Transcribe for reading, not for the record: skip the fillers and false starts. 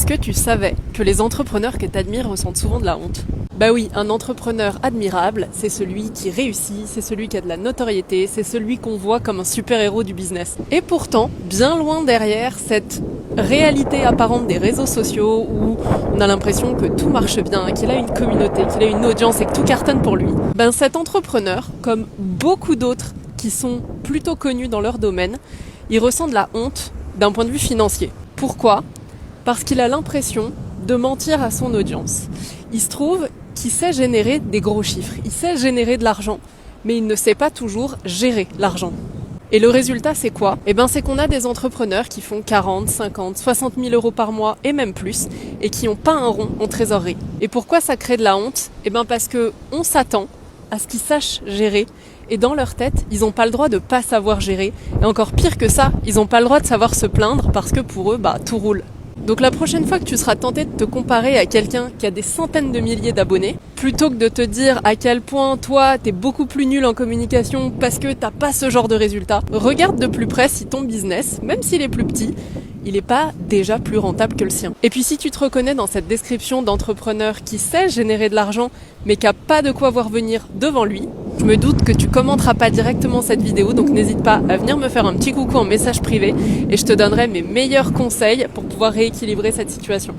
Est-ce que tu savais que les entrepreneurs que tu admires ressentent souvent de la honte ? Bah oui, un entrepreneur admirable, c'est celui qui réussit, c'est celui qui a de la notoriété, c'est celui qu'on voit comme un super-héros du business. Et pourtant, bien loin derrière cette réalité apparente des réseaux sociaux où on a l'impression que tout marche bien, qu'il a une communauté, qu'il a une audience et que tout cartonne pour lui, ben cet entrepreneur, comme beaucoup d'autres qui sont plutôt connus dans leur domaine, il ressent de la honte d'un point de vue financier. Pourquoi ? Parce qu'il a l'impression de mentir à son audience. Il se trouve qu'il sait générer des gros chiffres, il sait générer de l'argent, mais il ne sait pas toujours gérer l'argent. Et le résultat, c'est quoi ? C'est qu'on a des entrepreneurs qui font 40, 50, 60 000 euros par mois et même plus, et qui n'ont pas un rond en trésorerie. Et pourquoi ça crée de la honte ? Parce qu'on s'attend à ce qu'ils sachent gérer, et dans leur tête, ils n'ont pas le droit de pas savoir gérer. Et encore pire que ça, ils n'ont pas le droit de savoir se plaindre, parce que pour eux, tout roule. Donc la prochaine fois que tu seras tenté de te comparer à quelqu'un qui a des centaines de milliers d'abonnés, plutôt que de te dire à quel point toi t'es beaucoup plus nul en communication parce que t'as pas ce genre de résultats, regarde de plus près si ton business, même s'il est plus petit, il n'est pas déjà plus rentable que le sien. Et puis si tu te reconnais dans cette description d'entrepreneur qui sait générer de l'argent mais qui n'a pas de quoi voir venir devant lui, je me doute que tu commenteras pas directement cette vidéo, donc n'hésite pas à venir me faire un petit coucou en message privé et je te donnerai mes meilleurs conseils pour pouvoir rééquilibrer cette situation.